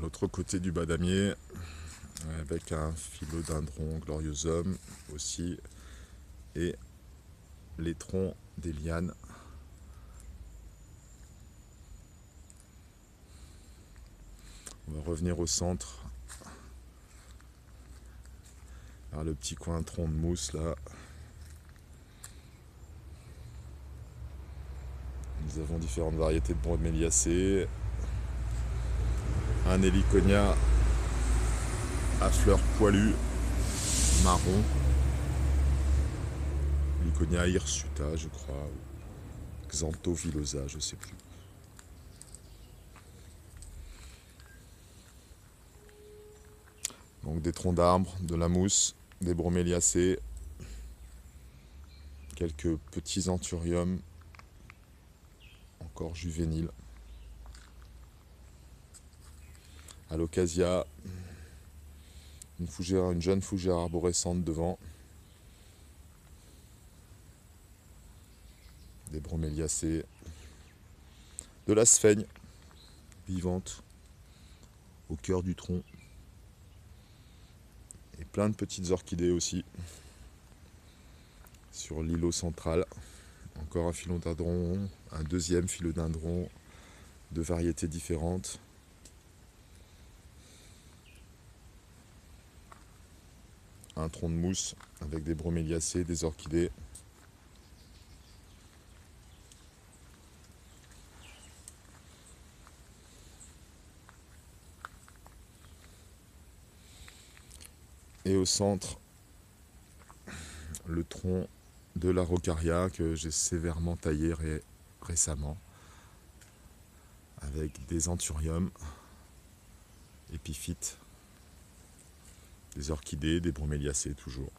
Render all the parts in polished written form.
L'autre côté du badamier, avec un philodendron gloriosum aussi, et les troncs des lianes. On va revenir au centre, vers le petit coin tronc de mousse là. Nous avons différentes variétés de broméliacées. Un héliconia à fleurs poilues, marron. Héliconia hirsuta, je crois, ou xanthovillosa, je sais plus. Donc des troncs d'arbres, de la mousse, des broméliacées, quelques petits anthuriums, encore juvéniles. Alocasia, une jeune fougère arborescente devant. Des broméliacées, de la sphaigne vivante au cœur du tronc. Et plein de petites orchidées aussi sur l'îlot central. Encore un philodendron, un deuxième philodendron de variétés différentes. Un tronc de mousse avec des broméliacées, des orchidées. Et au centre, le tronc de la Rocaria que j'ai sévèrement taillé récemment, avec des anthuriums, épiphytes, des orchidées, des broméliacées toujours.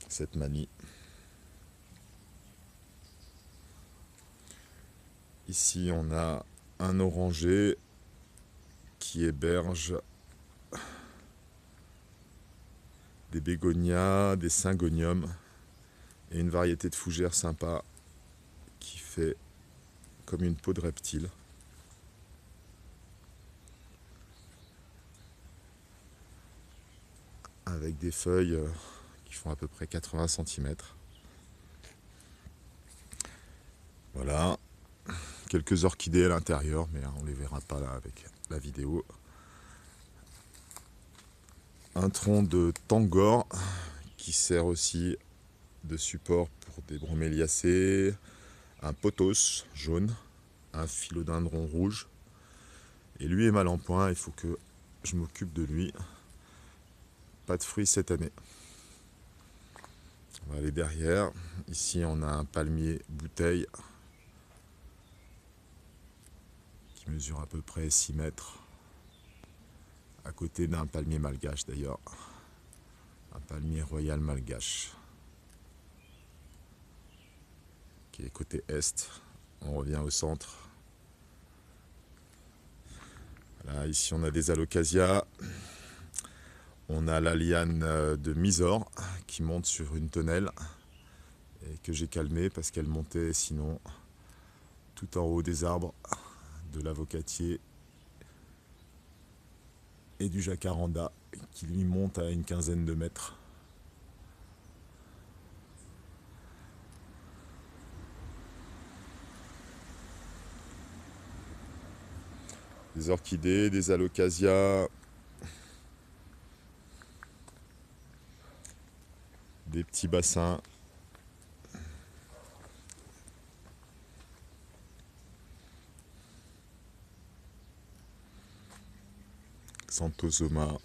Cette manie. Ici on a un oranger qui héberge des bégonias, des syngoniums et une variété de fougères sympa qui fait comme une peau de reptile. Avec des feuilles qui font à peu près 80 cm. Voilà, quelques orchidées à l'intérieur, mais on ne les verra pas là avec la vidéo. Un tronc de tangor qui sert aussi de support pour des broméliacées, un pothos jaune, un philodendron rouge. Et lui est mal en point, il faut que je m'occupe de lui. Pas de fruits cette année. On va aller derrière. Ici on a un palmier bouteille qui mesure à peu près 6 mètres. À côté d'un palmier malgache d'ailleurs. Un palmier royal malgache. Qui est côté est. On revient au centre. Voilà, ici on a des alocasias. On a la liane de Mysore qui monte sur une tonnelle et que j'ai calmée parce qu'elle montait sinon tout en haut des arbres de l'avocatier et du jacaranda qui lui monte à une quinzaine de mètres. Des orchidées, des alocasias, des petits bassins. Xanthosoma.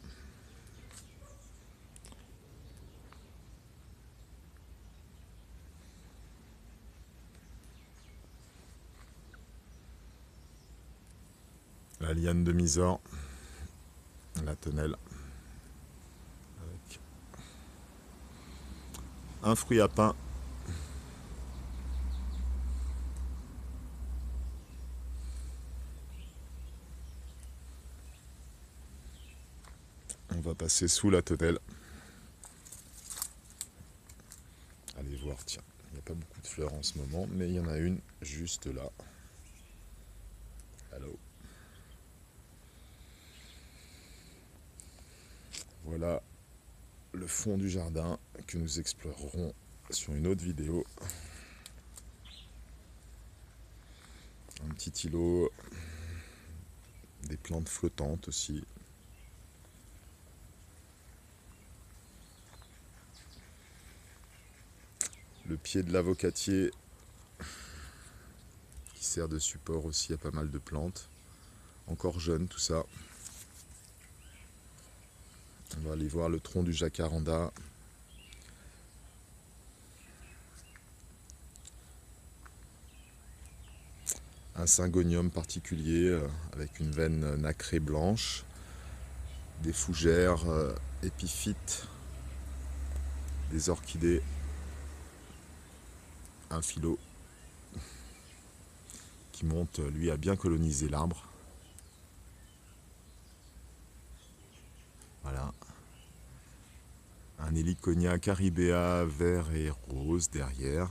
La liane de Mysore. La tonnelle. Avec un fruit à pain. On va passer sous la tonnelle. Allez voir, tiens, il n'y a pas beaucoup de fleurs en ce moment, mais il y en a une juste là. Allô. le fond du jardin que nous explorerons sur une autre vidéo. Un petit îlot, des plantes flottantes aussi. Le pied de l'avocatier qui sert de support aussi à pas mal de plantes. Encore jeune tout ça. On va aller voir le tronc du jacaranda. Un syngonium particulier avec une veine nacrée blanche. Des fougères épiphytes. Des orchidées. Un philo qui monte, lui, a bien colonisé l'arbre. Voilà. Un Heliconia caribea vert et rose derrière.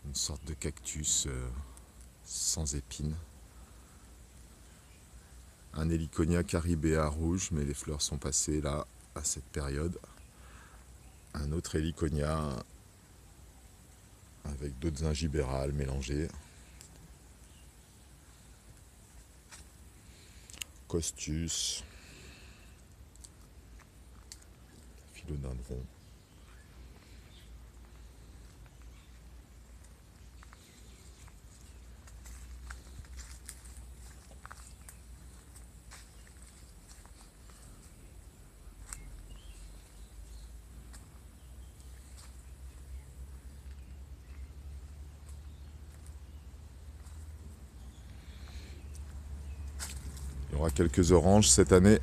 Une sorte de cactus sans épines. Un Heliconia caribea rouge, mais les fleurs sont passées là, à cette période. Un autre Heliconia avec d'autres ingibérales mélangées. Costus. Philodendron. Il y aura quelques oranges cette année.